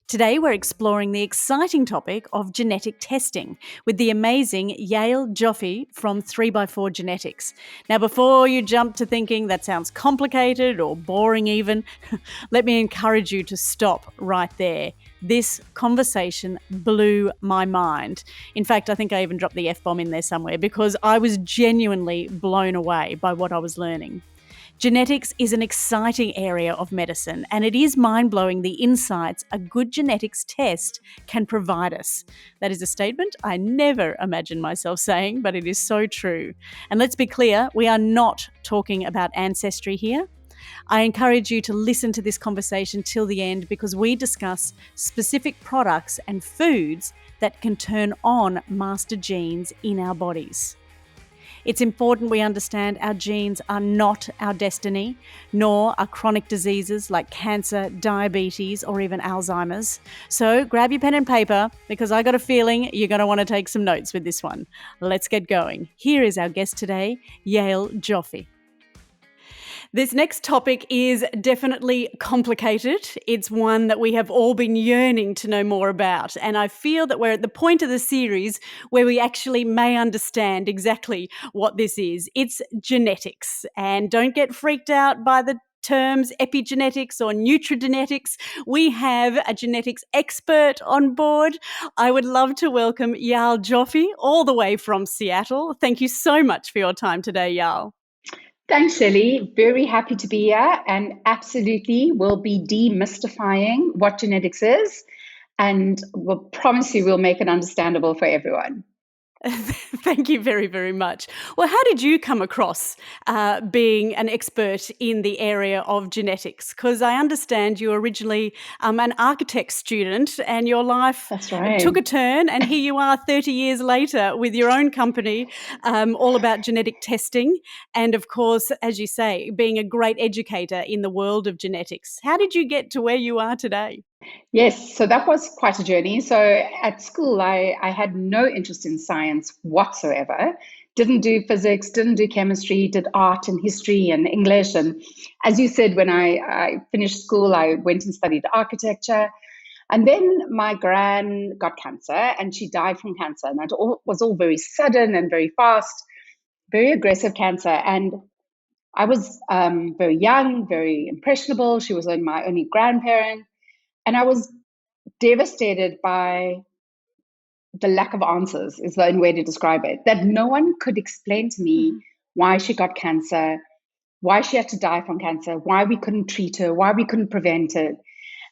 Today we're exploring the exciting topic of genetic testing with the amazing Yael Joffe from 3x4 Genetics. Now, before you jump to thinking that sounds complicated or boring even, let me encourage you to stop right there. This conversation blew my mind. In fact, I think I even dropped the F-bomb in there somewhere because I was genuinely blown away by what I was learning. Genetics is an exciting area of medicine, and it is mind-blowing the insights a good genetics test can provide us. That is a statement I never imagined myself saying, but it is so true. And let's be clear, we are not talking about ancestry here. I encourage you to listen to this conversation till the end because we discuss specific products and foods that can turn on master genes in our bodies. It's important we understand our genes are not our destiny, nor are chronic diseases like cancer, diabetes, or even Alzheimer's. So grab your pen and paper because I got a feeling you're going to want to take some notes with this one. Let's get going. Here is our guest today, Yael Joffe. This next topic is definitely complicated. It's one that we have all been yearning to know more about. And I feel that we're at the point of the series where we actually may understand exactly what this is. It's genetics. And don't get freaked out by the terms epigenetics or nutrigenetics. We have a genetics expert on board. I would love to welcome Yael Joffe all the way from Seattle. Thank you so much for your time today, Yael. Thanks, Shelley. Very happy to be here, and absolutely we'll be demystifying what genetics is, and we'll promise you we'll make it understandable for everyone. Thank you very, very much. Well, how did you come across being an expert in the area of genetics? Because I understand you were originally an architect student and your life took a turn, and here you are 30 years later with your own company all about genetic testing and, of course, as you say, being a great educator in the world of genetics. How did you get to where you are today? Yes, so that was quite a journey. So at school, I had no interest in science whatsoever. Didn't do physics, didn't do chemistry, did art and history and English. And as you said, when I finished school, I went and studied architecture. And then my gran got cancer and she died from cancer. And it was all very sudden and very fast, very aggressive cancer. And I was very young, very impressionable. She was my only grandparent. And I was devastated by the lack of answers, is the only way to describe it. That no one could explain to me why she got cancer, why she had to die from cancer, why we couldn't treat her, why we couldn't prevent it.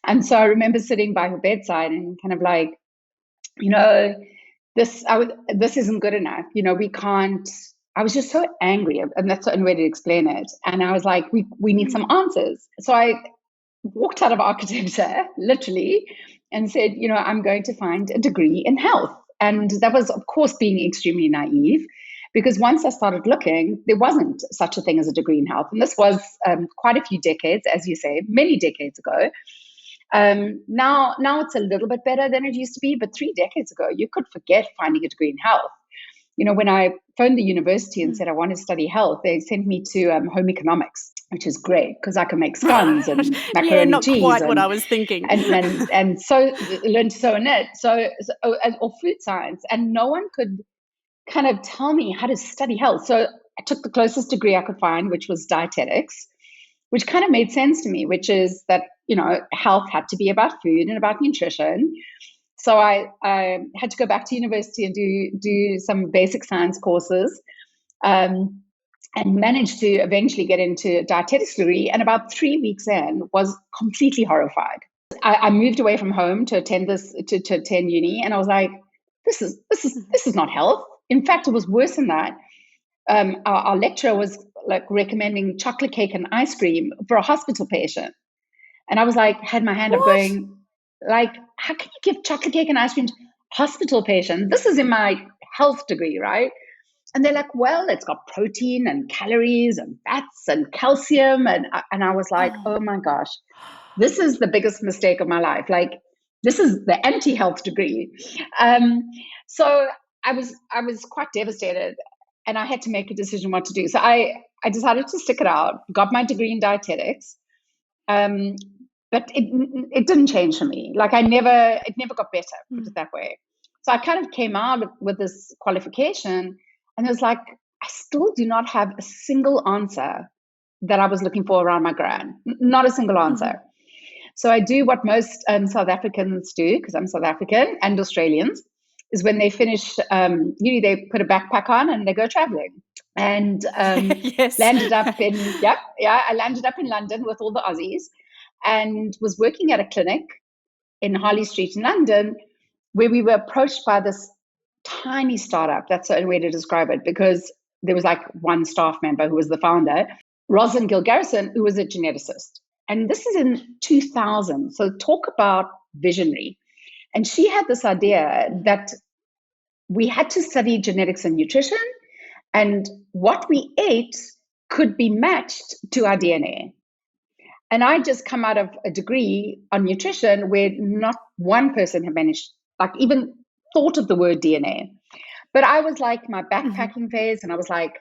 And so I remember sitting by her bedside and kind of like, this isn't good enough. We can't. I was just so angry, and that's the only way to explain it. And I was like, we need some answers. So I walked out of architecture, literally, and said, I'm going to find a degree in health. And that was, of course, being extremely naive, because once I started looking, there wasn't such a thing as a degree in health. And this was quite a few decades, as you say, many decades ago. Now it's a little bit better than it used to be, but 3 decades ago, you could forget finding a degree in health. When I phoned the university and said I want to study health, they sent me to home economics, which is great because I can make scones and macaroni yeah, not cheese. Quite what I was thinking. and so learned to sew and knit, or food science, and no one could kind of tell me how to study health. So I took the closest degree I could find, which was dietetics, which kind of made sense to me, which is that health had to be about food and about nutrition. So I had to go back to university and do some basic science courses, and managed to eventually get into a dietetics degree. And about 3 weeks in, was completely horrified. I moved away from home to attend uni, and I was like, this is not health. In fact, it was worse than that. Our lecturer was like recommending chocolate cake and ice cream for a hospital patient, and I was like, had my hand up going, like, how can you give chocolate cake and ice cream to hospital patients? This is in my health degree, right? And they're like, well, it's got protein and calories and fats and calcium. And I was like, oh my gosh, this is the biggest mistake of my life. Like, this is the anti-health degree. So I was quite devastated, and I had to make a decision what to do. So I decided to stick it out, got my degree in dietetics, but it didn't change for me. Like it never got better, put it that way. So I kind of came out with this qualification, and it was like, I still do not have a single answer that I was looking for around my gran. Not a single answer. So I do what most South Africans do, because I'm South African, and Australians, is when they finish, usually they put a backpack on and they go traveling. And Yes. landed up in, I landed up in London with all the Aussies and was working at a clinic in Harley Street in London, where we were approached by this tiny startup. That's the only way to describe it, because there was like one staff member who was the founder, Rosalind Gill-Garrison, who was a geneticist. And this is in 2000. So talk about visionary. And she had this idea that we had to study genetics and nutrition, and what we ate could be matched to our DNA. And I just come out of a degree on nutrition where not one person had managed, like even thought of the word DNA. But I was like my backpacking phase, and I was like,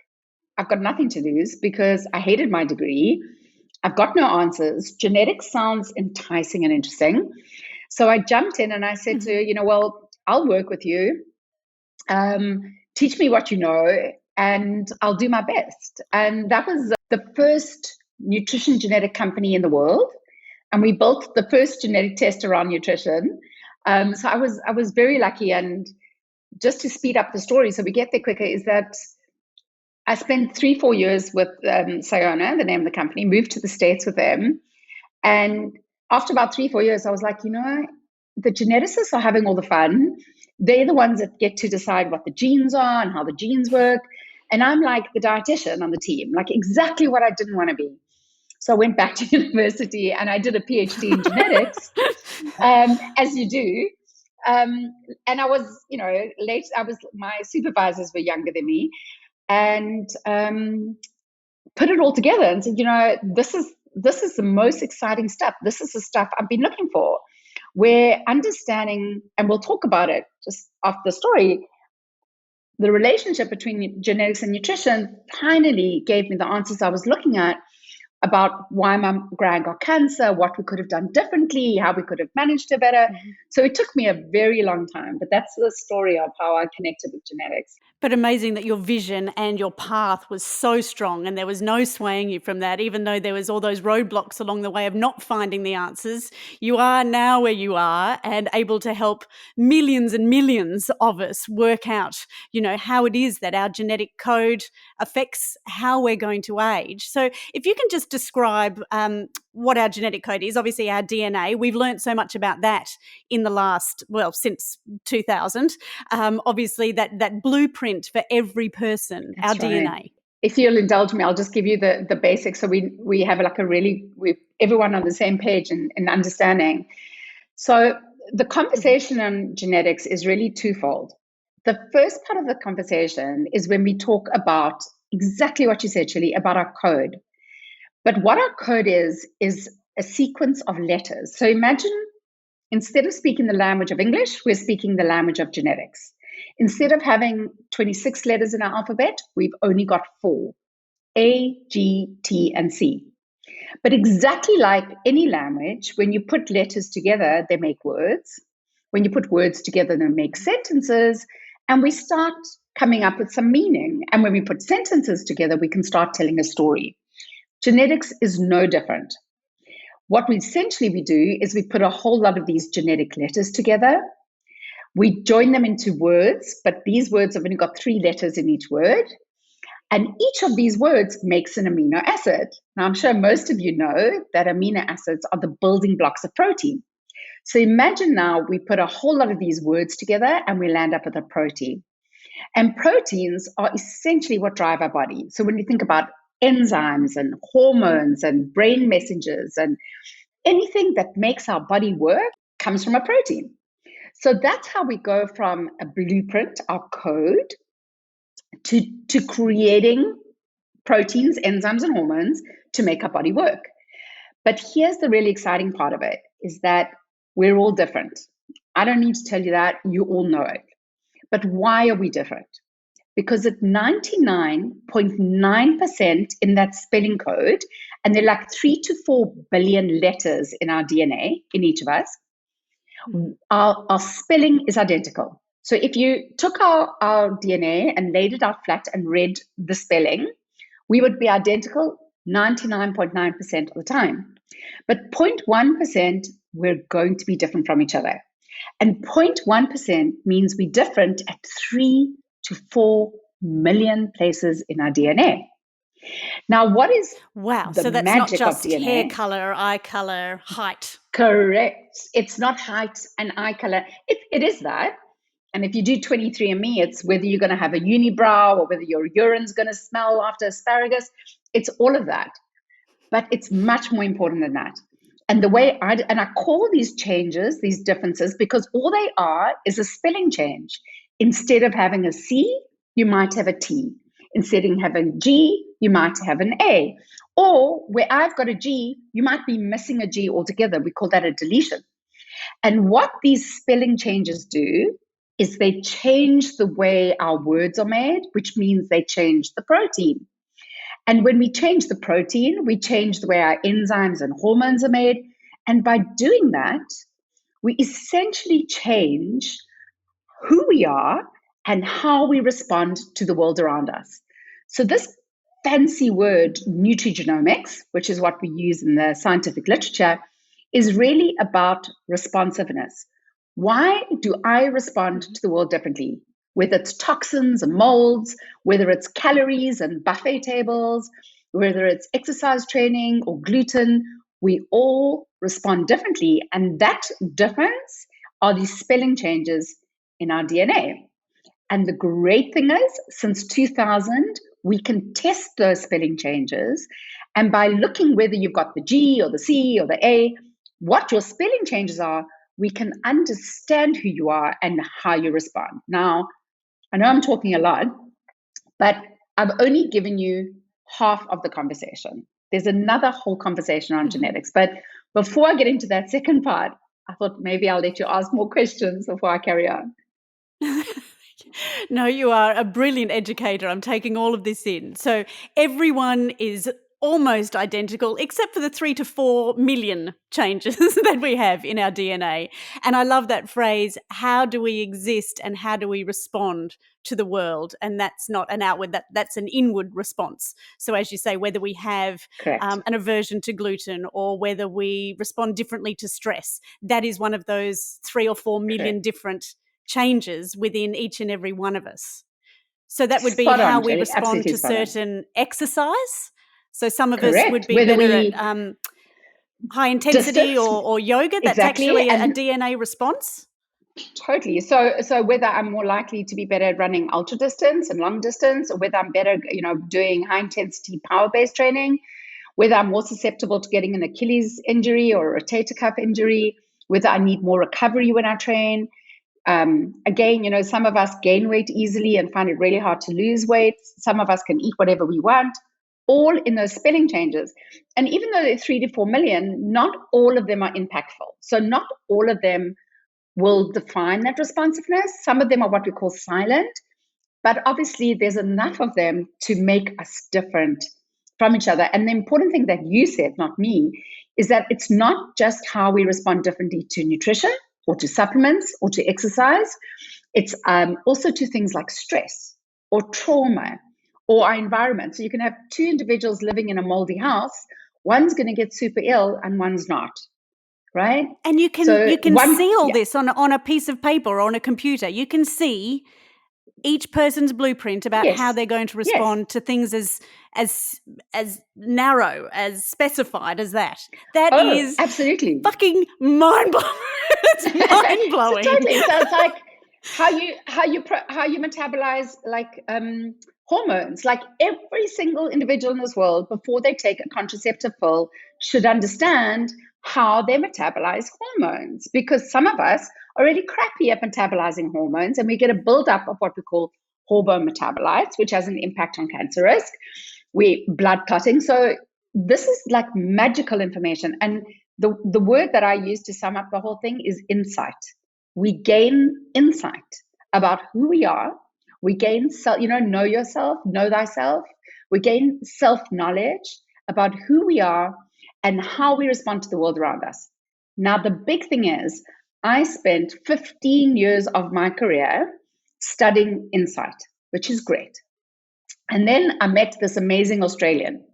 I've got nothing to lose because I hated my degree. I've got no answers. Genetics sounds enticing and interesting. So I jumped in and I said to her, well, I'll work with you. Teach me what you know, and I'll do my best. And that was the first nutrition genetic company in the world. And we built the first genetic test around nutrition. So I was very lucky. And just to speed up the story so we get there quicker, is that I spent 3-4 years with Sayona, the name of the company, moved to the States with them. And after about 3-4 years, I was like, the geneticists are having all the fun. They're the ones that get to decide what the genes are and how the genes work. And I'm like the dietitian on the team, like exactly what I didn't want to be. So I went back to university and I did a PhD in genetics, as you do. And I was, late. My supervisors were younger than me, and put it all together and said, this is the most exciting stuff. This is the stuff I've been looking for. Where understanding, and we'll talk about it just after the story, the relationship between genetics and nutrition finally gave me the answers I was looking at about why my gran got cancer, what we could have done differently, how we could have managed it better. So it took me a very long time, but that's the story of how I connected with genetics. But amazing that your vision and your path was so strong and there was no swaying you from that, even though there was all those roadblocks along the way of not finding the answers. You are now where you are and able to help millions and millions of us work out, how it is that our genetic code affects how we're going to age. So if you can just describe what our genetic code is, obviously our DNA, we've learned so much about that in the last, since 2000. Obviously that blueprint for every person, That's our right. DNA. If you'll indulge me, I'll just give you the basics. So we have like everyone on the same page in understanding. So the conversation on genetics is really twofold. The first part of the conversation is when we talk about exactly what you said, Chili, about our code. But what our code is a sequence of letters. So imagine instead of speaking the language of English, we're speaking the language of genetics. Instead of having 26 letters in our alphabet, we've only got 4, A, G, T, and C. But exactly like any language, when you put letters together, they make words. When you put words together, they make sentences, and we start coming up with some meaning. And when we put sentences together, we can start telling a story. Genetics is no different. What we do is we put a whole lot of these genetic letters together. We join them into words, but these words have only got 3 letters in each word. And each of these words makes an amino acid. Now, I'm sure most of you know that amino acids are the building blocks of protein. So imagine now we put a whole lot of these words together and we land up with a protein. And proteins are essentially what drive our body. So when you think about enzymes and hormones and brain messengers and anything that makes our body work comes from a protein. So that's how we go from a blueprint, our code, to creating proteins, enzymes, and hormones to make our body work. But here's the really exciting part of it, is that we're all different. I don't need to tell you that, you all know it. But why are we different? Because at 99.9% in that spelling code and they're like 3 to 4 billion letters in our DNA, in each of us. Our spelling is identical. So if you took our DNA and laid it out flat and read the spelling, we would be identical 99.9% of the time. But 0.1%, we're going to be different from each other. And 0.1% means we're different at 3 to 4 million places in our DNA. Now, what is Wow. the So that's not magic of just DNA? hair color, eye color, height. Correct. It's not height and eye color. It is that. And if you do 23andMe, it's whether you're going to have a unibrow or whether your urine's going to smell after asparagus. It's all of that. But it's much more important than that. And the way I call these changes, these differences, because all they are is a spelling change. Instead of having a C, you might have a T. Instead of having a G, you might have an A. Or where I've got a G, you might be missing a G altogether. We call that a deletion. And what these spelling changes do is they change the way our words are made, which means they change the protein. And when we change the protein, we change the way our enzymes and hormones are made. And by doing that, we essentially change who we are and how we respond to the world around us. So this fancy word, nutrigenomics, which is what we use in the scientific literature, is really about responsiveness. Why do I respond to the world differently? Whether it's toxins and molds, whether it's calories and buffet tables, whether it's exercise training or gluten, we all respond differently. And that difference are these spelling changes in our DNA. And the great thing is, since 2000, we can test those spelling changes. And by looking whether you've got the G or the C or the A, what your spelling changes are, we can understand who you are and how you respond. Now, I know I'm talking a lot, but I've only given you half of the conversation. There's another whole conversation on genetics. But before I get into that second part, I thought maybe I'll let you ask more questions before I carry on. No, you are a brilliant educator. I'm taking all of this in. So everyone is almost identical, except for the 3 to 4 million changes that we have in our DNA. And I love that phrase, how do we exist and how do we respond to the world? And that's not an outward, that's an inward response. So as you say, whether we have an aversion to gluten or whether we respond differently to stress, that is one of those 3 or 4 million different changes within each and every one of us. So that would be how we respond to certain exercise. So some of us would be better at high intensity or yoga. That's actually a DNA response. Totally. So whether I'm more likely to be better at running ultra distance and long distance, or whether I'm better, doing high intensity power based training, whether I'm more susceptible to getting an Achilles injury or a rotator cuff injury, whether I need more recovery when I train. Again, some of us gain weight easily and find it really hard to lose weight. Some of us can eat whatever we want, all in those spelling changes. And even though they're 3 to 4 million, not all of them are impactful. So not all of them will define that responsiveness. Some of them are what we call silent, but obviously there's enough of them to make us different from each other. And the important thing that you said, not me, is that it's not just how we respond differently to nutrition or to supplements or to exercise. It's also to things like stress or trauma or our environment. So you can have 2 individuals living in a moldy house. One's going to get super ill and one's not. Right? And you can see all this on a piece of paper or on a computer. You can see each person's blueprint about how they're going to respond to things as narrow, as specified as that. That is absolutely fucking mind-blowing. It's mind-blowing. Totally. So it's like how you metabolize hormones. Like every single individual in this world, before they take a contraceptive pill, should understand how they metabolize hormones, because some of us are really crappy at metabolizing hormones, and we get a buildup of what we call hormone metabolites, which has an impact on cancer risk. We blood clotting. So this is like magical information. And the word that I use to sum up the whole thing is insight. We gain insight about who we are. We gain know yourself, know thyself. We gain self-knowledge about who we are and how we respond to the world around us. Now, the big thing is, I spent 15 years of my career studying insight, which is great. And then I met this amazing Australian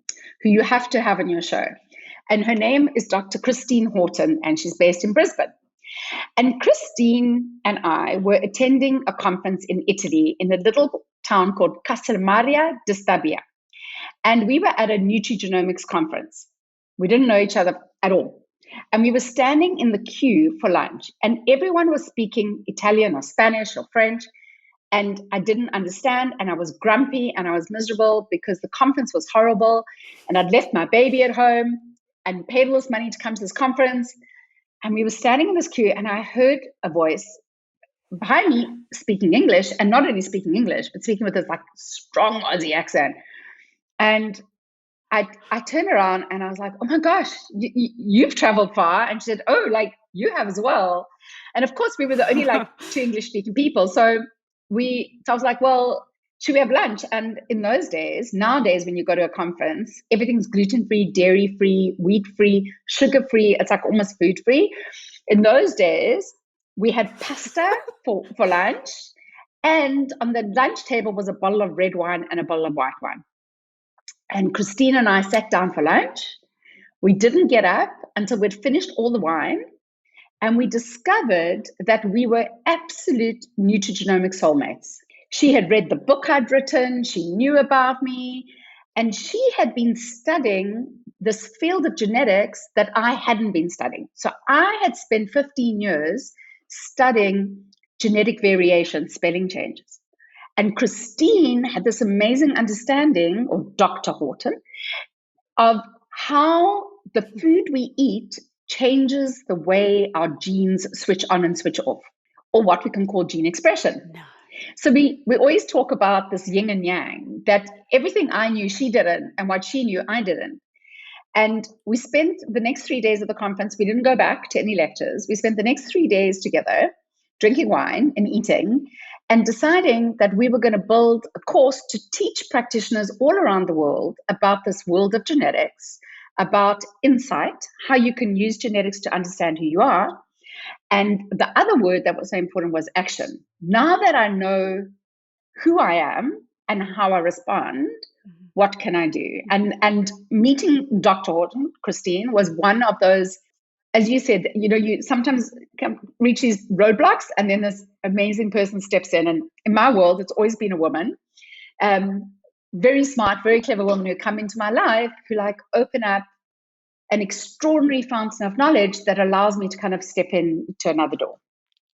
who you have to have on your show. And her name is Dr. Christine Horton, and she's based in Brisbane. And Christine and I were attending a conference in Italy in a little town called Castellammare di Stabia. And we were at a Nutrigenomics conference. We didn't know each other at all. And we were standing in the queue for lunch, and everyone was speaking Italian or Spanish or French. And I didn't understand, and I was grumpy and I was miserable because the conference was horrible. And I'd left my baby at home and paid all this money to come to this conference. And we were standing in this queue, and I heard a voice behind me speaking English, and not only speaking English, but speaking with this like strong Aussie accent. And I turned around and I was like, oh my gosh, you've traveled far. And she said, oh, like you have as well. And of course, we were the only like two English speaking people. So I was like, well, should we have lunch? And in those days, nowadays, when you go to a conference, everything's gluten-free, dairy-free, wheat-free, sugar-free. It's like almost food-free. In those days, we had pasta for lunch. And on the lunch table was a bottle of red wine and a bottle of white wine. And Christine and I sat down for lunch. We didn't get up until we'd finished all the wine. And we discovered that we were absolute nutrigenomic soulmates. She had read the book I'd written. She knew about me. And she had been studying this field of genetics that I hadn't been studying. So I had spent 15 years studying genetic variation, spelling changes. And Christine had this amazing understanding, or Dr. Horton, of how the food we eat changes the way our genes switch on and switch off, or what we can call gene expression. No. So we always talk about this yin and yang, that everything I knew, she didn't, and what she knew, I didn't. And we spent the next 3 days of the conference, we didn't go back to any lectures. We spent the next 3 days together, drinking wine and eating, and deciding that we were going to build a course to teach practitioners all around the world about this world of genetics, about insight, how you can use genetics to understand who you are. And the other word that was so important was action. Now that I know who I am and how I respond, what can I do? And meeting Dr. Horton, Christine, was one of those, as you said, you sometimes can reach these roadblocks, and then this amazing person steps in. And in my world, it's always been a woman, very smart, very clever woman who come into my life, who like open up an extraordinary fountain of knowledge that allows me to kind of step in to another door.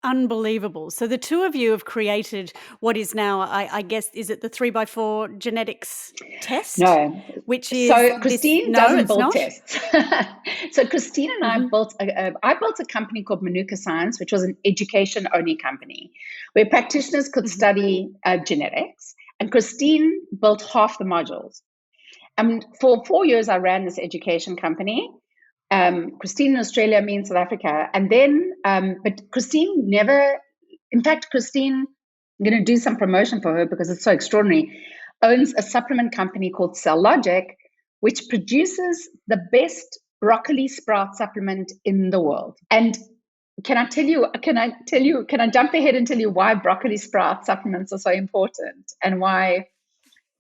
Unbelievable. So the two of you have created what is now, I guess, is it the 3x4 genetics test? No. Which is so Christine doesn't build not? tests. So Christine and I built a company called Manuka Science, which was an education-only company where practitioners could study genetics. And Christine built half the modules. And for 4 years, I ran this education company. Christine in Australia, me in South Africa. And then, but Christine never, in fact, Christine, I'm going to do some promotion for her because it's so extraordinary, owns a supplement company called Cell Logic, which produces the best broccoli sprout supplement in the world. And can I jump ahead and tell you why broccoli sprout supplements are so important and why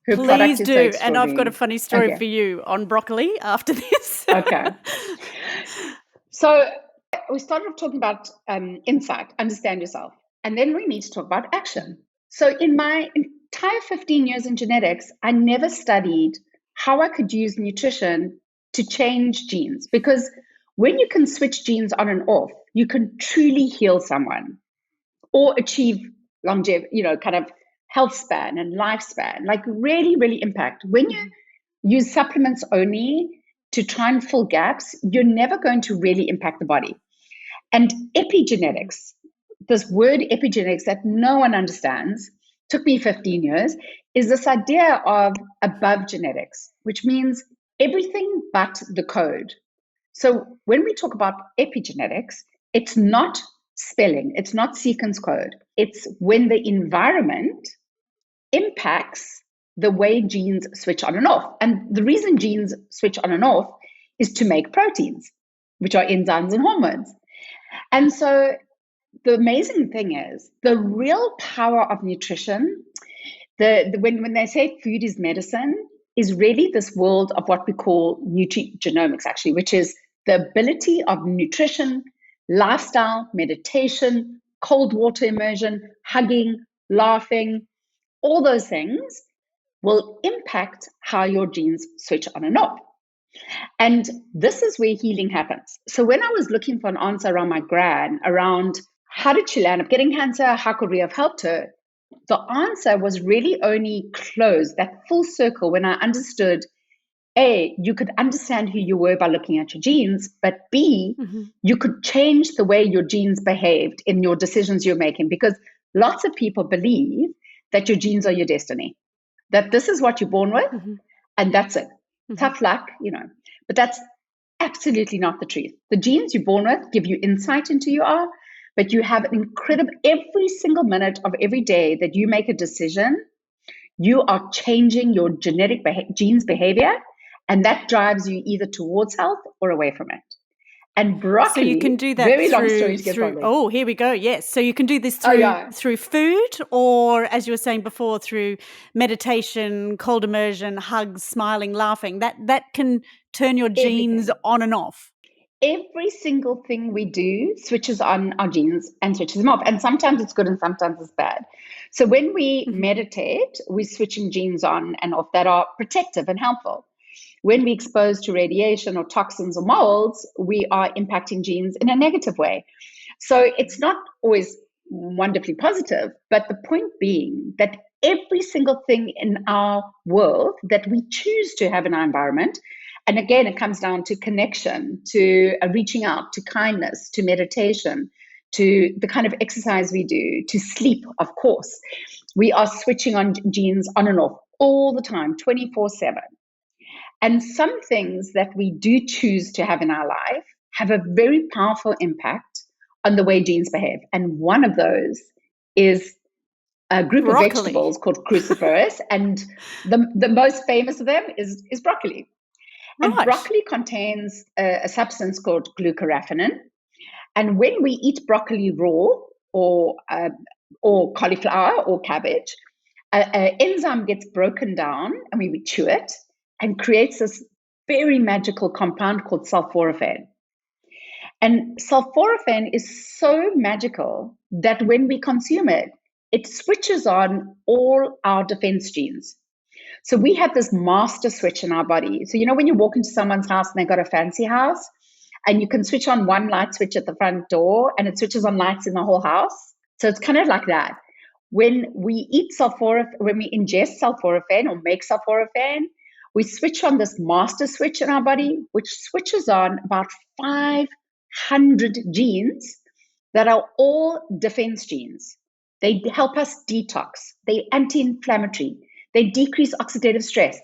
her product is so extraordinary? And I've got a funny story for you on broccoli after this. Okay. So we started talking about insight, understand yourself, and then we need to talk about action. So in my entire 15 years in genetics, I never studied how I could use nutrition to change genes, because when you can switch genes on and off, you can truly heal someone or achieve longevity, kind of health span and lifespan, like really, really impact. When you use supplements only to try and fill gaps, you're never going to really impact the body. And epigenetics, this word epigenetics that no one understands, took me 15 years, is this idea of above genetics, which means everything but the code. So when we talk about epigenetics, it's not spelling, it's not sequence code. It's when the environment impacts the way genes switch on and off. And the reason genes switch on and off is to make proteins, which are enzymes and hormones. And so the amazing thing is the real power of nutrition, when they say food is medicine, is really this world of what we call nutrigenomics, actually, which is the ability of nutrition, lifestyle, meditation, cold water immersion, hugging, laughing, all those things will impact how your genes switch on and off. And this is where healing happens. So when I was looking for an answer around my gran, around how did she land up getting cancer, how could we have helped her, the answer was really only closed, that full circle, when I understood, A, you could understand who you were by looking at your genes, but B, you could change the way your genes behaved in your decisions you're making, because lots of people believe that your genes are your destiny, that this is what you're born with, and that's it. Tough luck, but that's absolutely not the truth. The genes you're born with give you insight into who you are, but you have an incredible, every single minute of every day that you make a decision, you are changing your genetic genes behavior, and that drives you either towards health or away from it. And broccoli, so you can do that very long story to get through oh, here we go. Yes. So you can do this through food, or as you were saying before, through meditation, cold immersion, hugs, smiling, laughing. That can turn your genes on and off. Every single thing we do switches on our genes and switches them off. And sometimes it's good and sometimes it's bad. So when we meditate, we're switching genes on and off that are protective and helpful. When we expose to radiation or toxins or molds, we are impacting genes in a negative way. So it's not always wonderfully positive, but the point being that every single thing in our world that we choose to have in our environment, and again, it comes down to connection, to reaching out, to kindness, to meditation, to the kind of exercise we do, to sleep, of course. We are switching on genes on and off all the time, 24/7. And some things that we do choose to have in our life have a very powerful impact on the way genes behave. And one of those is a group of vegetables called cruciferous. And the most famous of them is broccoli. Right. And broccoli contains a substance called glucoraphanin. And when we eat broccoli raw or cauliflower or cabbage, an enzyme gets broken down and we chew it and creates this very magical compound called sulforaphane. And sulforaphane is so magical that when we consume it, it switches on all our defense genes. So we have this master switch in our body. So when you walk into someone's house and they've got a fancy house, and you can switch on one light switch at the front door and it switches on lights in the whole house. So it's kind of like that. When we when we ingest sulforaphane or make sulforaphane, we switch on this master switch in our body, which switches on about 500 genes that are all defense genes. They help us detox. They're anti-inflammatory. They decrease oxidative stress.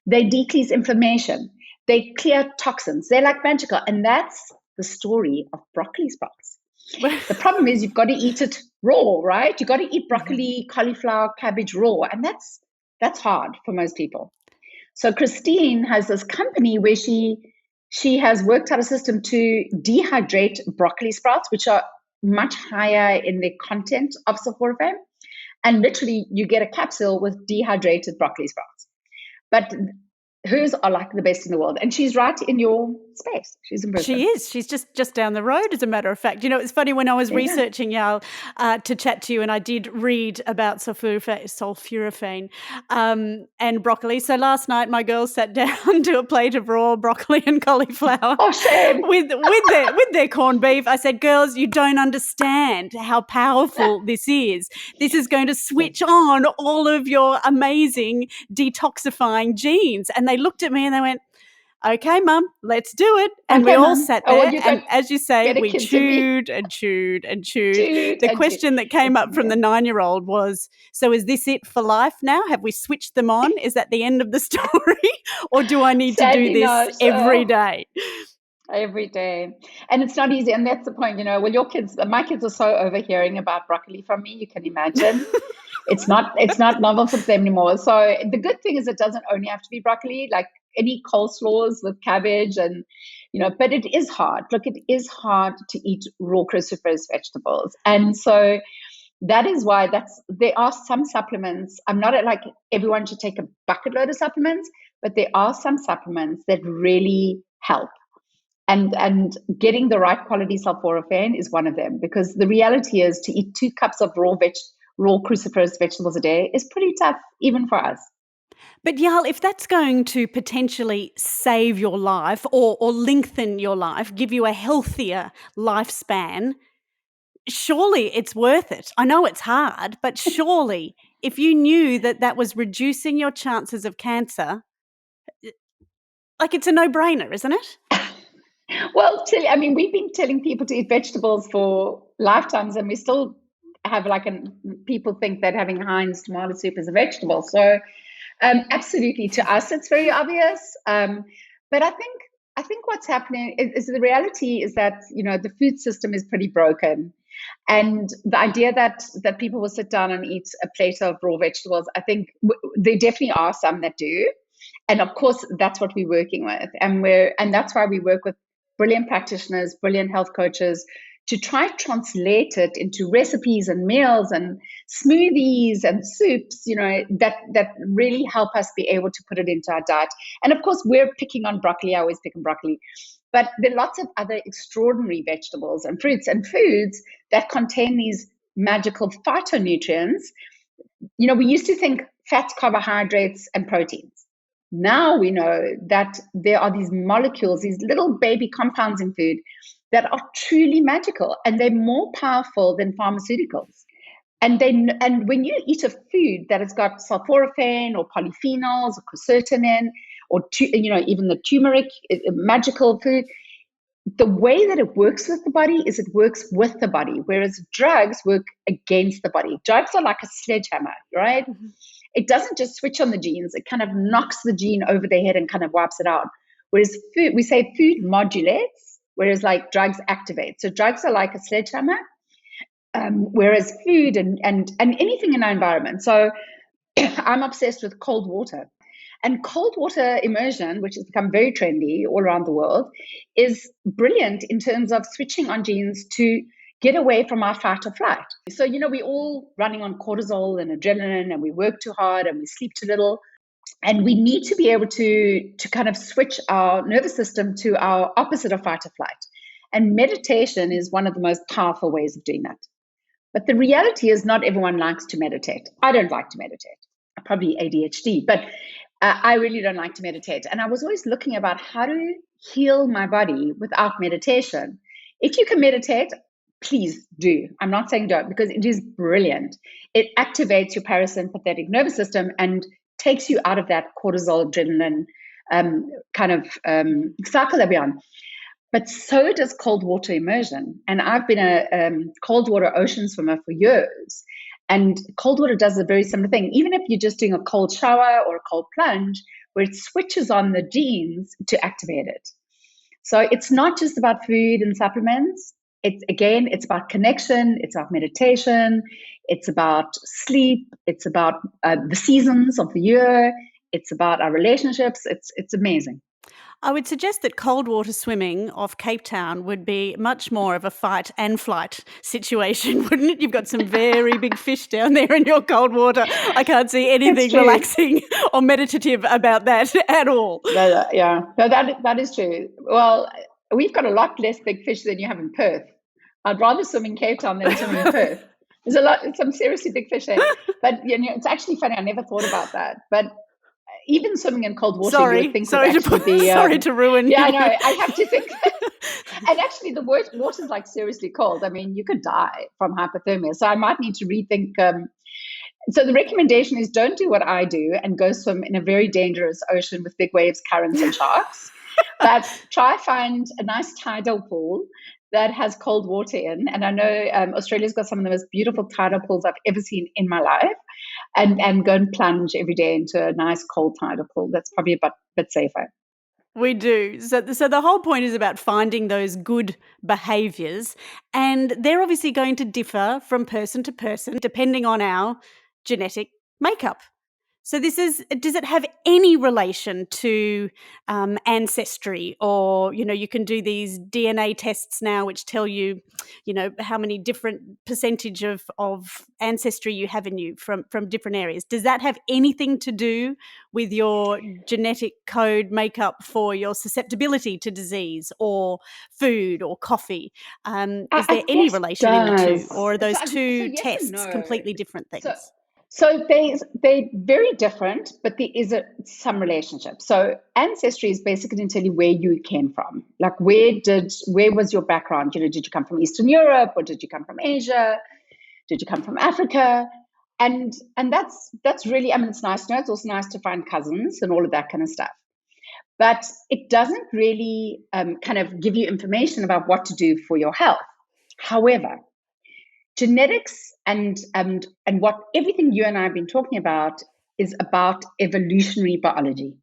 They decrease inflammation. They clear toxins. They're like magical. And that's the story of broccoli sprouts. The problem is you've got to eat it raw, right? You've got to eat broccoli, cauliflower, cabbage raw. And that's hard for most people. So Christine has this company where she has worked out a system to dehydrate broccoli sprouts, which are much higher in the content of sulforaphane. And literally you get a capsule with dehydrated broccoli sprouts. But hers are like the best in the world. And she's right in your space. She's in Brisbane. She is. She's just down the road, as a matter of fact. It's funny, when I was researching, Yael, to chat to you, and I did read about sulforaphane and broccoli. So last night my girls sat down to a plate of raw broccoli and cauliflower. Oh, shame. with their corned beef. I said, girls, you don't understand how powerful this is. This is going to switch on all of your amazing detoxifying genes. And they looked at me and they went, okay, Mum, let's do it. And we all sat there, and as you say, we chewed and chewed and chewed. The question that came up from the 9-year-old was, so is this it for life now? Have we switched them on? Is that the end of the story? Or do I need to do this every day? every day. And it's not easy. And that's the point, well, my kids are so overhearing about broccoli from me, you can imagine. It's not novel for them anymore. So the good thing is it doesn't only have to be broccoli, like any coleslaws with cabbage and but it is hard. Look, it is hard to eat raw cruciferous vegetables. And so that is why there are some supplements. I'm not like everyone should take a bucket load of supplements, but there are some supplements that really help. And getting the right quality sulforaphane is one of them, because the reality is to eat 2 cups of raw cruciferous vegetables a day is pretty tough, even for us. But Yael, if that's going to potentially save your life or lengthen your life, give you a healthier lifespan, surely it's worth it. I know it's hard, but surely if you knew that that was reducing your chances of cancer, like it's a no-brainer, isn't it? Well, we've been telling people to eat vegetables for lifetimes, and we still have people think that having Heinz tomato soup is a vegetable. So, absolutely, to us it's very obvious. But I think what's happening is the reality is that the food system is pretty broken, and the idea that people will sit down and eat a plate of raw vegetables, I think there definitely are some that do. And of course, that's what we're working with. And that's why we work with brilliant practitioners, brilliant health coaches to try to translate it into recipes and meals and smoothies and soups, that really help us be able to put it into our diet. And of course, we're picking on broccoli. I always pick on broccoli. But there are lots of other extraordinary vegetables and fruits and foods that contain these magical phytonutrients. We used to think fats, carbohydrates, and proteins. Now we know that there are these molecules, these little baby compounds in food that are truly magical, and they're more powerful than pharmaceuticals. And when you eat a food that has got sulforaphane or polyphenols or quercetin or even the turmeric, magical food, the way that it works with the body is it works with the body, whereas drugs work against the body. Drugs are like a sledgehammer, right? Mm-hmm. It doesn't just switch on the genes, it kind of knocks the gene over their head and kind of wipes it out. Whereas food, we say food modulates, whereas like drugs activate. So drugs are like a sledgehammer, whereas food and anything in our environment. So I'm obsessed with cold water. And cold water immersion, which has become very trendy all around the world, is brilliant in terms of switching on genes to get away from our fight or flight. So, we're all running on cortisol and adrenaline, and we work too hard and we sleep too little. And we need to be able to kind of switch our nervous system to our opposite of fight or flight. And meditation is one of the most powerful ways of doing that. But the reality is not everyone likes to meditate. I don't like to meditate. I'm probably ADHD, but I really don't like to meditate. And I was always looking about how to heal my body without meditation. If you can meditate, please do. I'm not saying don't, because it is brilliant. It activates your parasympathetic nervous system and takes you out of that cortisol, adrenaline kind of cycle that we're on. But so does cold water immersion. And I've been a cold water ocean swimmer for years. And cold water does a very similar thing. Even if you're just doing a cold shower or a cold plunge, where it switches on the genes to activate it. So it's not just about food and supplements. It's about connection. It's about meditation. It's about sleep. It's about the seasons of the year. It's about our relationships. It's amazing. I would suggest that cold water swimming off Cape Town would be much more of a fight and flight situation, wouldn't it? You've got some very big fish down there in your cold water. I can't see anything relaxing or meditative about that at all. Yeah, no, that is true. Well, we've got a lot less big fish than you have in Perth. I'd rather swim in Cape Town than swim in Perth. There's some seriously big fish there. But it's actually funny. I never thought about that. But even swimming in cold water, you would think sorry to ruin. Yeah, I know. I have to think. And actually, the water's like seriously cold. I mean, you could die from hypothermia. So I might need to rethink. So the recommendation is don't do what I do and go swim in a very dangerous ocean with big waves, currents, and sharks. But try find a nice tidal pool that has cold water in. And I know Australia's got some of the most beautiful tidal pools I've ever seen in my life. And go and plunge every day into a nice cold tidal pool. That's probably a bit safer. We do. So the whole point is about finding those good behaviours, and they're obviously going to differ from person to person depending on our genetic makeup. So does it have any relation to ancestry, or, you can do these DNA tests now which tell you, how many different percentage of ancestry you have in you from different areas. Does that have anything to do with your genetic code makeup for your susceptibility to disease or food or coffee? Is I there any guess it relation in the two, does. or are those So two yes and tests no. completely different So things? so they're very different, but there is some relationship. So ancestry is basically going to tell you where you came from. Like where was your background? Did you come from Eastern Europe, or did you come from Asia? Did you come from Africa? And that's really, I mean, it's nice to know. It's also nice to find cousins and all of that kind of stuff. But it doesn't really kind of give you information about what to do for your health. However, genetics and what everything you and I have been talking about is about evolutionary biology.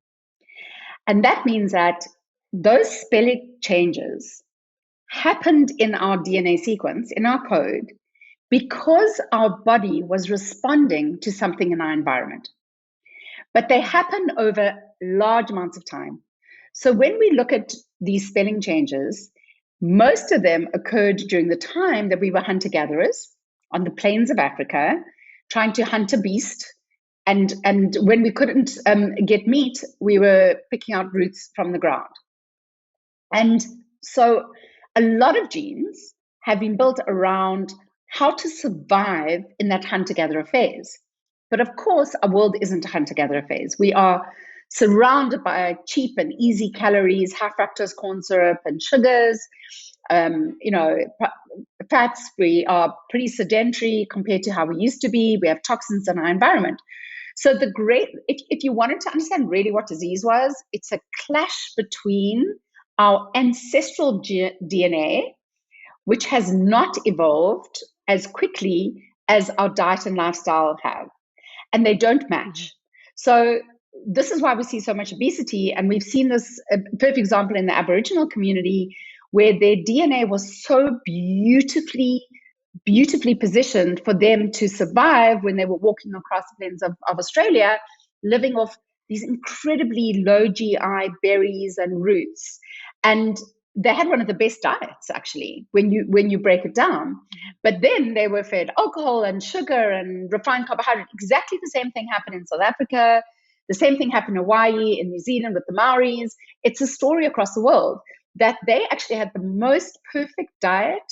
And that means that those spelling changes happened in our DNA sequence, in our code, because our body was responding to something in our environment. But they happen over large amounts of time. So when we look at these spelling changes, most of them occurred during the time that we were hunter-gatherers on the plains of Africa, trying to hunt a beast. And when we couldn't get meat, we were picking out roots from the ground. And so a lot of genes have been built around how to survive in that hunter-gatherer phase. But of course, our world isn't a hunter-gatherer phase. We are surrounded by cheap and easy calories, high fructose corn syrup and sugars, fats. We are pretty sedentary compared to how we used to be. We have toxins in our environment. So if you wanted to understand really what disease was, it's a clash between our ancestral DNA, which has not evolved as quickly as our diet and lifestyle have, and they don't match. So this is why we see so much obesity, and we've seen this a perfect example in the Aboriginal community, where their DNA was so beautifully positioned for them to survive when they were walking across the plains of Australia, living off these incredibly low GI berries and roots. And they had one of the best diets, actually, when you break it down. But then they were fed alcohol and sugar and refined carbohydrate. Exactly the same thing happened in South Africa. The same thing happened in Hawaii, in New Zealand with the Maoris. It's a story across the world that they actually had the most perfect diet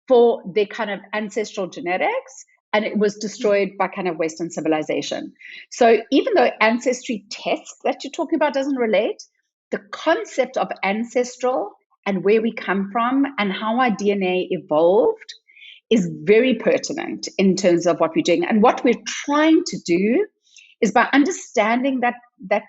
for their kind of ancestral genetics, and it was destroyed by kind of Western civilization. So even though ancestry tests that you're talking about doesn't relate, the concept of ancestral and where we come from and how our DNA evolved is very pertinent in terms of what we're doing. And what we're trying to do is, by understanding that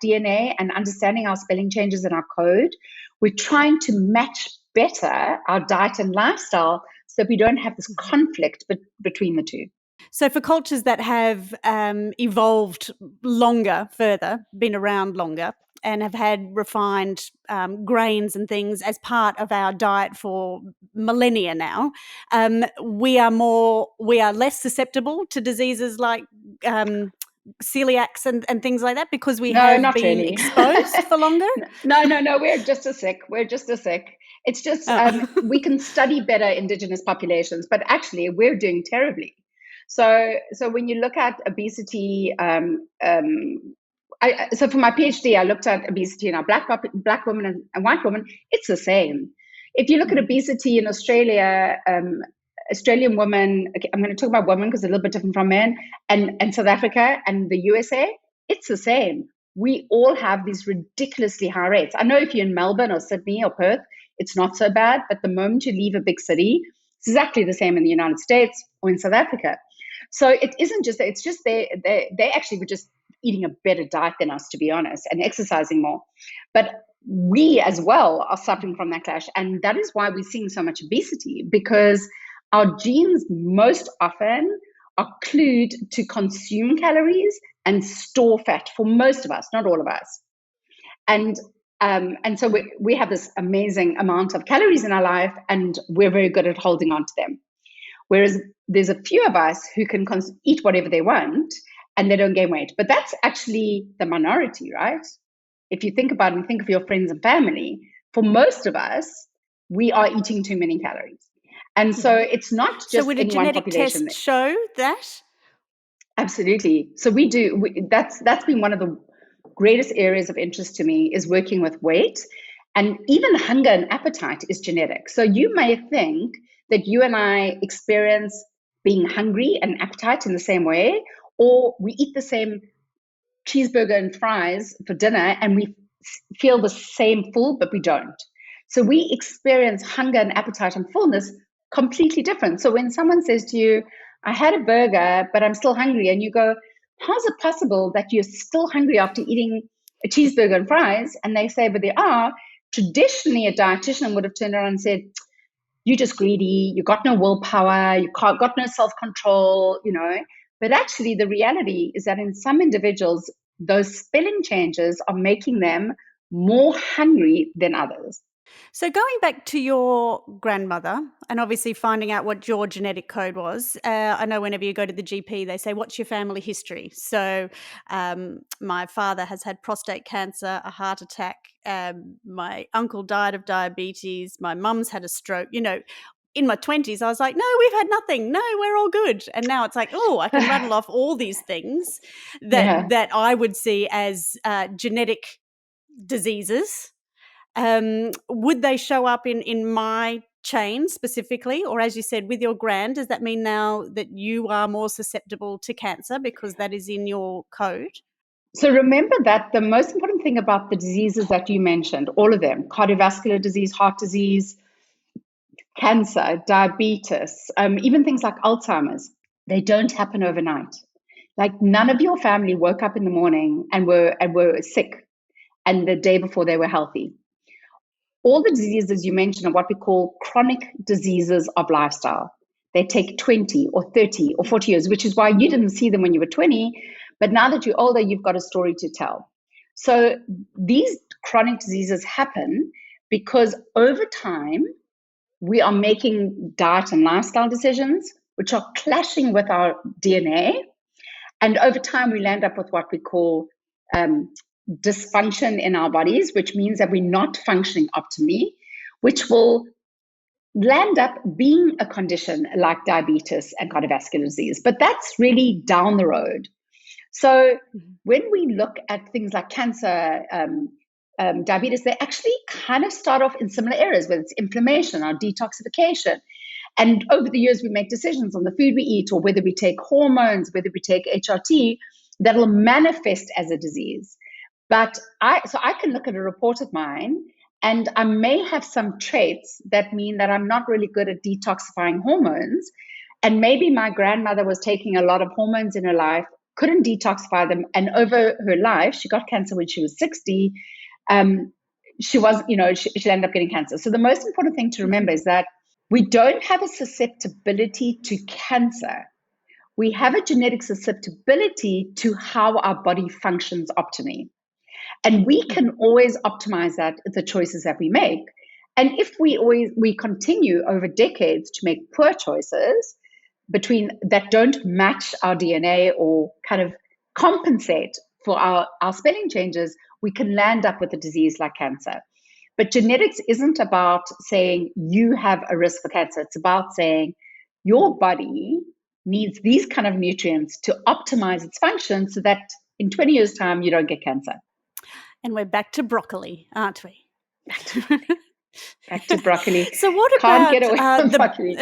DNA and understanding our spelling changes in our code, we're trying to match better our diet and lifestyle so we don't have this conflict between the two. So for cultures that have evolved further, been around longer, and have had refined grains and things as part of our diet for millennia now, we are less susceptible to diseases like celiacs and things like that, because we No, have not been really. exposed for longer? No, we're just as sick. It's just we can study better indigenous populations, but actually we're doing terribly. So when you look at obesity, so for my PhD, I looked at obesity in our black women and white women. It's the same. If you look at obesity in Australia, Australian women, okay, I'm going to talk about women because it's a little bit different from men, and South Africa and the USA, it's the same. We all have these ridiculously high rates. I know if you're in Melbourne or Sydney or Perth, it's not so bad, but the moment you leave a big city, it's exactly the same in the United States or in South Africa. So it isn't just that, it's just they actually were just eating a better diet than us, to be honest, and exercising more. But we as well are suffering from that clash. And that is why we're seeing so much obesity, because our genes most often are clued to consume calories and store fat for most of us, not all of us. And And so we have this amazing amount of calories in our life, and we're very good at holding on to them. Whereas there's a few of us who can eat whatever they want and they don't gain weight. But that's actually the minority, right? If you think about it and think of your friends and family, for most of us, we are eating too many calories. And so it's not just So would a in one genetic population. test show that? Absolutely. So we do. That's been one of the greatest areas of interest to me, is working with weight, and even hunger and appetite is genetic. So you may think that you and I experience being hungry and appetite in the same way, or we eat the same cheeseburger and fries for dinner and we feel the same full, but we don't. So we experience hunger and appetite and fullness completely different. So when someone says to you, I had a burger, but I'm still hungry, and you go, how's it possible that you're still hungry after eating a cheeseburger and fries? And they say, but they are. Traditionally, a dietitian would have turned around and said, you're just greedy, you got no willpower, got no self-control, But actually, the reality is that in some individuals, those spelling changes are making them more hungry than others. So going back to your grandmother and obviously finding out what your genetic code was, I know whenever you go to the GP, they say, what's your family history? So my father has had prostate cancer, a heart attack. My uncle died of diabetes. My mum's had a stroke. In my 20s, I was like, no, we've had nothing. No, we're all good. And now it's like, oh, I can rattle off all these things that I would see as genetic diseases. Would they show up in my chain specifically, or as you said, with your grand? Does that mean now that you are more susceptible to cancer because that is in your code? So remember that the most important thing about the diseases that you mentioned, all of them, cardiovascular disease, heart disease, cancer, diabetes, even things like Alzheimer's, they don't happen overnight. Like none of your family woke up in the morning and were sick, and the day before they were healthy. All the diseases you mentioned are what we call chronic diseases of lifestyle. They take 20 or 30 or 40 years, which is why you didn't see them when you were 20. But now that you're older, you've got a story to tell. So these chronic diseases happen because over time, we are making diet and lifestyle decisions, which are clashing with our DNA. And over time, we land up with what we call dysfunction in our bodies, which means that we're not functioning optimally, which will land up being a condition like diabetes and cardiovascular disease. But that's really down the road. So when we look at things like cancer, diabetes, they actually kind of start off in similar areas, whether it's inflammation or detoxification. And over the years, we make decisions on the food we eat, or whether we take hormones, whether we take HRT, that'll manifest as a disease. But I can look at a report of mine, and I may have some traits that mean that I'm not really good at detoxifying hormones. And maybe my grandmother was taking a lot of hormones in her life, couldn't detoxify them. And over her life, she got cancer when she was 60. She ended up getting cancer. So the most important thing to remember is that we don't have a susceptibility to cancer. We have a genetic susceptibility to how our body functions optimally. And we can always optimize that, the choices that we make. And if we continue over decades to make poor choices that don't match our DNA or kind of compensate for our spelling changes, we can land up with a disease like cancer. But genetics isn't about saying you have a risk for cancer. It's about saying your body needs these kind of nutrients to optimize its function so that in 20 years' time, you don't get cancer. And we're back to broccoli, aren't we? Back to broccoli. So what Can't about get away from broccoli.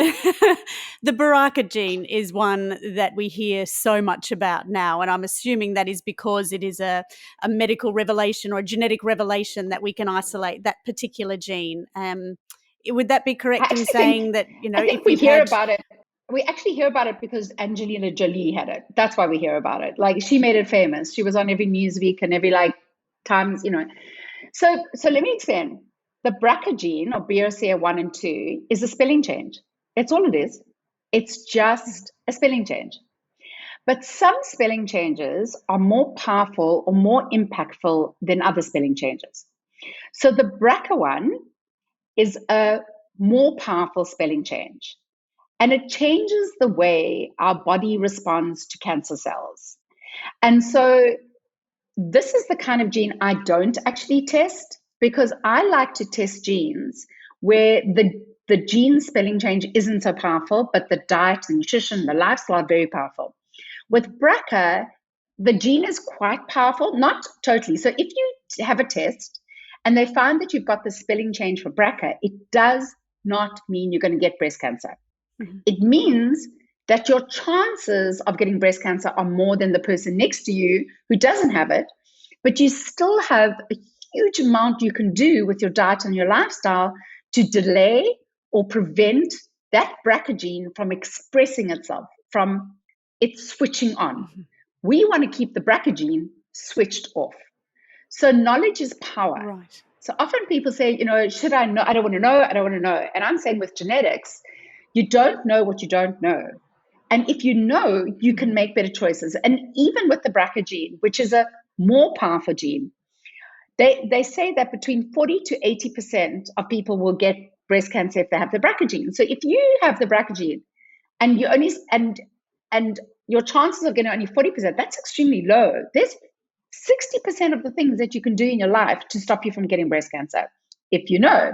The BRCA gene is one that we hear so much about now, and I'm assuming that is because it is a medical revelation or a genetic revelation that we can isolate that particular gene. Would that be correct in saying that, I think we hear about it. We actually hear about it because Angelina Jolie had it. That's why we hear about it. Like, she made it famous. She was on every Newsweek and every Times, So let me explain. The BRCA gene, or BRCA1 and 2, is a spelling change. That's all it is. It's just a spelling change. But some spelling changes are more powerful or more impactful than other spelling changes. So the BRCA one is a more powerful spelling change, and it changes the way our body responds to cancer cells. And so this is the kind of gene I don't actually test, because I like to test genes where the gene spelling change isn't so powerful, but the diet, the nutrition, the lifestyle are very powerful. With BRCA, the gene is quite powerful, not totally. So if you have a test and they find that you've got the spelling change for BRCA, it does not mean you're going to get breast cancer. Mm-hmm. It means that your chances of getting breast cancer are more than the person next to you who doesn't have it, but you still have a huge amount you can do with your diet and your lifestyle to delay or prevent that BRCA gene from expressing itself, from it switching on. Mm-hmm. We want to keep the BRCA gene switched off. So knowledge is power. Right. So often people say, should I know? I don't want to know. I don't want to know. And I'm saying with genetics, you don't know what you don't know. And if you know, you can make better choices. And even with the BRCA gene, which is a more powerful gene, they say that between 40 to 80% of people will get breast cancer if they have the BRCA gene. So if you have the BRCA gene and you only and your chances of getting only 40%, that's extremely low. There's 60% of the things that you can do in your life to stop you from getting breast cancer, if you know.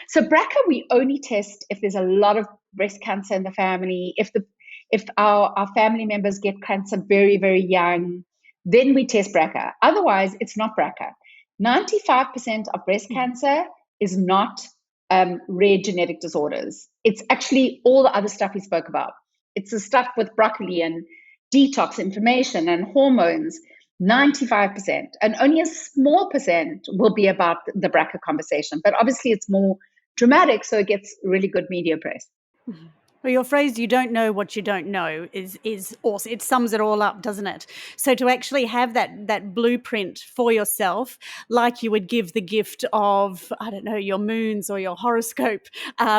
So BRCA, we only test if there's a lot of breast cancer in the family, if our family members get cancer very, very young, then we test BRCA. Otherwise, it's not BRCA. 95% of breast cancer is not rare genetic disorders. It's actually all the other stuff we spoke about. It's the stuff with broccoli and detox, inflammation, and hormones. 95%, and only a small percent will be about the BRCA conversation. But obviously it's more dramatic, so it gets really good media press. Mm-hmm. Well, your phrase, you don't know what you don't know, is awesome. It sums it all up, doesn't it? So to actually have that blueprint for yourself, like you would give the gift of, I don't know, your moons or your horoscope,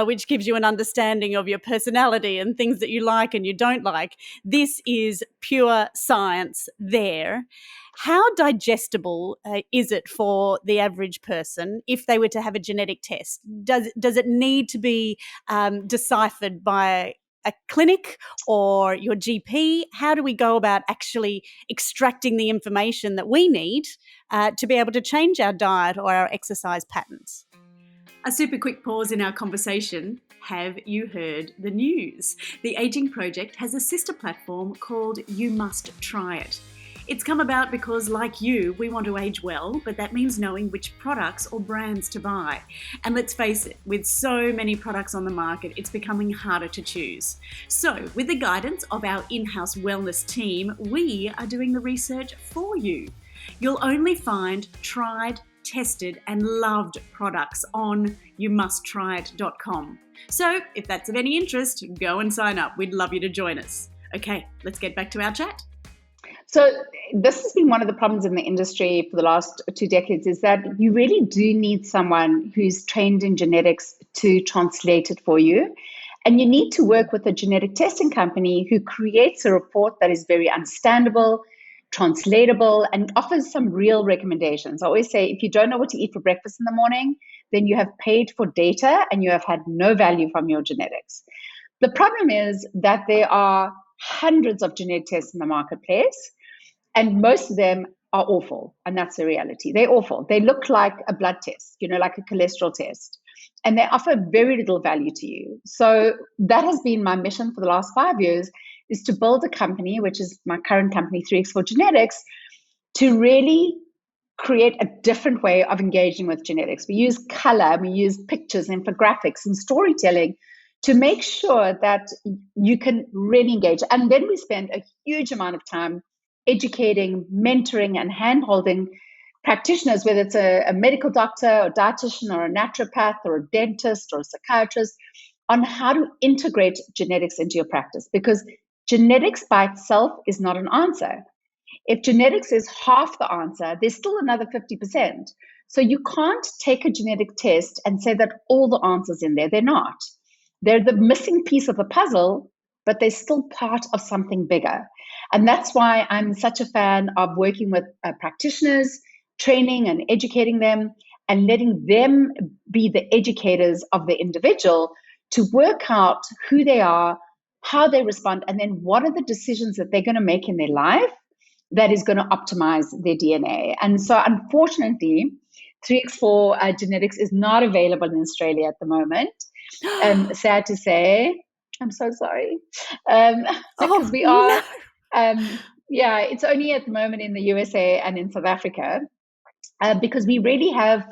which gives you an understanding of your personality and things that you like and you don't like. This is pure science there. How digestible is it for the average person if they were to have a genetic test? Does it need to be deciphered by a clinic or your GP? How do we go about actually extracting the information that we need to be able to change our diet or our exercise patterns? A super quick pause in our conversation. Have you heard the news? The Aging Project has a sister platform called You Must Try It. It's come about because, like you, we want to age well, but that means knowing which products or brands to buy. And let's face it, with so many products on the market, it's becoming harder to choose. So, with the guidance of our in-house wellness team, we are doing the research for you. You'll only find tried, tested, and loved products on youmusttryit.com. So, if that's of any interest, go and sign up. We'd love you to join us. Okay, let's get back to our chat. So this has been one of the problems in the industry for the last 2 decades, is that you really do need someone who's trained in genetics to translate it for you. And you need to work with a genetic testing company who creates a report that is very understandable, translatable, and offers some real recommendations. I always say, if you don't know what to eat for breakfast in the morning, then you have paid for data and you have had no value from your genetics. The problem is that there are hundreds of genetic tests in the marketplace, and most of them are awful. And that's the reality. They're awful. They look like a blood test, like a cholesterol test, and they offer very little value to you. So that has been my mission for the last 5 years, is to build a company, which is my current company, 3x4 Genetics, to really create a different way of engaging with genetics. We use color, we use pictures, infographics, and storytelling to make sure that you can really engage. And then we spend a huge amount of time educating, mentoring, and hand-holding practitioners, whether it's a medical doctor or dietitian or a naturopath or a dentist or a psychiatrist, on how to integrate genetics into your practice. Because genetics by itself is not an answer. If genetics is half the answer, there's still another 50%. So you can't take a genetic test and say that all the answers in there. They're not. They're the missing piece of the puzzle, but they're still part of something bigger. And that's why I'm such a fan of working with practitioners, training and educating them, and letting them be the educators of the individual to work out who they are, how they respond, and then what are the decisions that they're going to make in their life that is going to optimize their DNA. And so unfortunately, 3x4 genetics is not available in Australia at the moment. Sad to say. I'm so sorry. Because we are, it's only at the moment in the USA and in South Africa, because we really have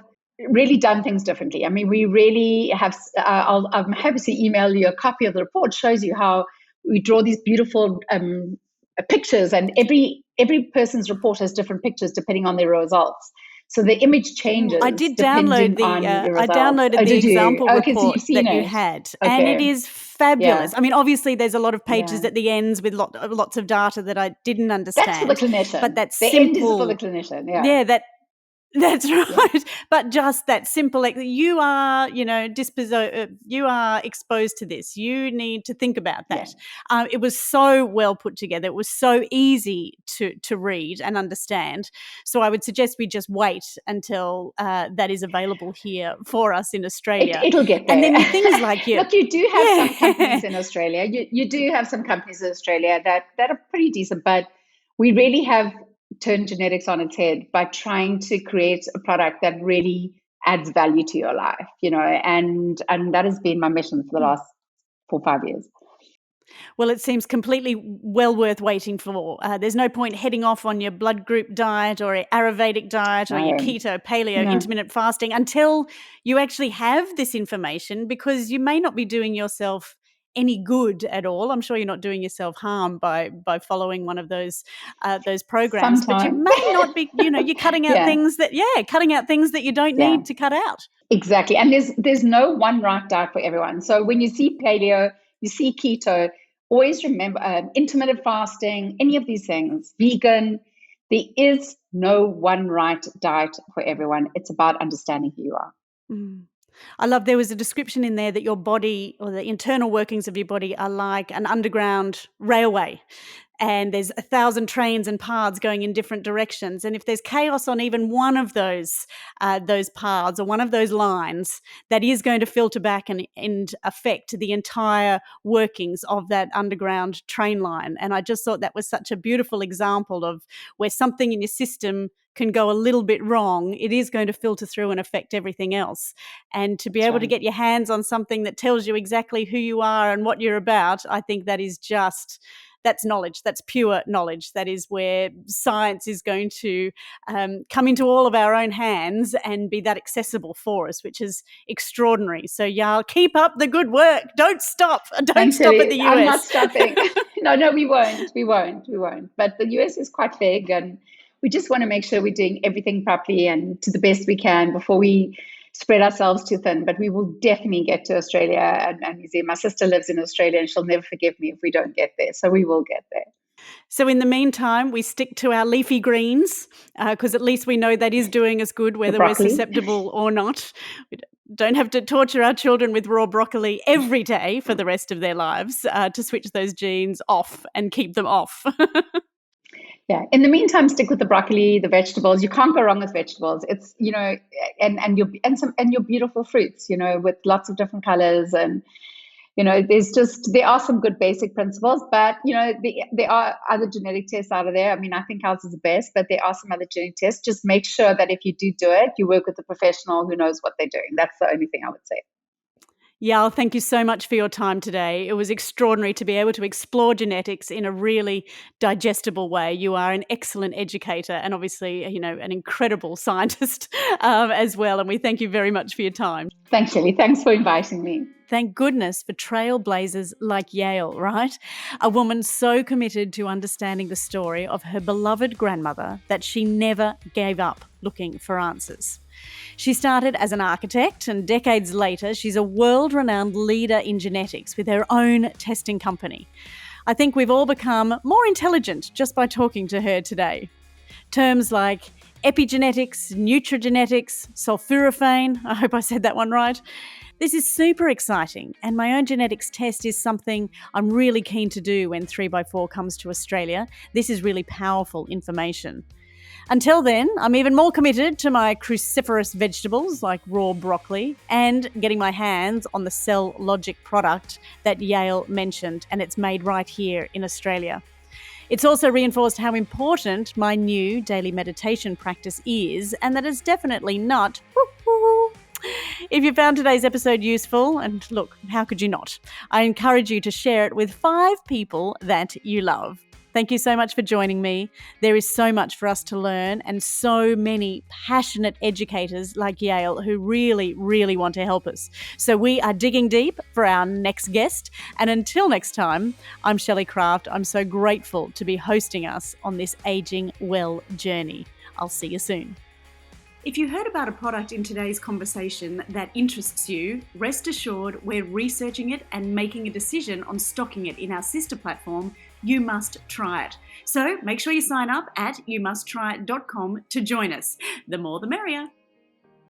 done things differently. I mean, we really have, I'm happy to email you a copy of the report, shows you how we draw these beautiful pictures, and every person's report has different pictures depending on their results. So the image changes. I did download I downloaded the example report that you had, and it is fabulous. I mean, obviously, there's a lot of pages at the ends with lots of data that I didn't understand. That's for the clinician. But that's the simple. End is for the clinician. That's right. Yeah. But just that simple, like, you are, you are exposed to this. You need to think about that. Yeah. It was so well put together. It was so easy to read and understand. So I would suggest we just wait until that is available here for us in Australia. It'll get there. And then things like Look, you do have some companies in Australia. You do have some companies in Australia that are pretty decent, but we really have turn genetics on its head by trying to create a product that really adds value to your life, and that has been my mission for the last 4 or 5 years. Well, it seems completely well worth waiting for. There's no point heading off on your blood group diet or your Ayurvedic diet or your keto, paleo, intermittent fasting until you actually have this information, because you may not be doing yourself any good at all. I'm sure you're not doing yourself harm by following one of those programs. Sometime. But you may not be, you're cutting out things that you don't need to cut out. Exactly. And there's no one right diet for everyone. So when you see paleo, you see keto, always remember intermittent fasting, any of these things, vegan, there is no one right diet for everyone. It's about understanding who you are. I love, there was a description in there that your body, or the internal workings of your body, are like an underground railway, and there's 1,000 trains and paths going in different directions. And if there's chaos on even one of those paths or one of those lines, that is going to filter back and affect the entire workings of that underground train line. And I just thought that was such a beautiful example of where something in your system can go a little bit wrong, it is going to filter through and affect everything else. And to be able to get your hands on something that tells you exactly who you are and what you're about, I think that is that's knowledge. That's pure knowledge. That is where science is going to come into all of our own hands and be that accessible for us, which is extraordinary. So, Yael, keep up the good work. Don't stop. Don't stop at the US. I'm not stopping. No, we won't. But the US is quite big, and we just want to make sure we're doing everything properly and to the best we can before we spread ourselves too thin. But we will definitely get to Australia and New Zealand. My sister lives in Australia, and she'll never forgive me if we don't get there. So we will get there. So in the meantime, we stick to our leafy greens, because at least we know that is doing us good, whether we're susceptible or not. We don't have to torture our children with raw broccoli every day for the rest of their lives to switch those genes off and keep them off. Yeah. In the meantime, stick with the broccoli, the vegetables. You can't go wrong with vegetables. It's, and your beautiful fruits, with lots of different colors, and there are some good basic principles, but there are other genetic tests out of there. I mean, I think ours is the best, but there are some other genetic tests. Just make sure that if you do it, you work with a professional who knows what they're doing. That's the only thing I would say. Yael, thank you so much for your time today. It was extraordinary to be able to explore genetics in a really digestible way. You are an excellent educator and obviously, an incredible scientist as well. And we thank you very much for your time. Thanks, Shelley. Thanks for inviting me. Thank goodness for trailblazers like Yael, right? A woman so committed to understanding the story of her beloved grandmother that she never gave up looking for answers. She started as an architect, and decades later, she's a world-renowned leader in genetics with her own testing company. I think we've all become more intelligent just by talking to her today. Terms like epigenetics, nutrigenetics, sulforaphane, I hope I said that one right. This is super exciting, and my own genetics test is something I'm really keen to do when 3x4 comes to Australia. This is really powerful information. Until then, I'm even more committed to my cruciferous vegetables like raw broccoli and getting my hands on the Cell Logic product that Yael mentioned, and it's made right here in Australia. It's also reinforced how important my new daily meditation practice is, and that it's definitely not woo-hoo. If you found today's episode useful, and look, how could you not? I encourage you to share it with 5 people that you love. Thank you so much for joining me. There is so much for us to learn and so many passionate educators like Yael who really, really want to help us. So we are digging deep for our next guest. And until next time, I'm Shelley Craft. I'm so grateful to be hosting us on this Aging Well journey. I'll see you soon. If you heard about a product in today's conversation that interests you, rest assured we're researching it and making a decision on stocking it in our sister platform, You Must Try It. So make sure you sign up at youmusttryit.com to join us. The more the merrier.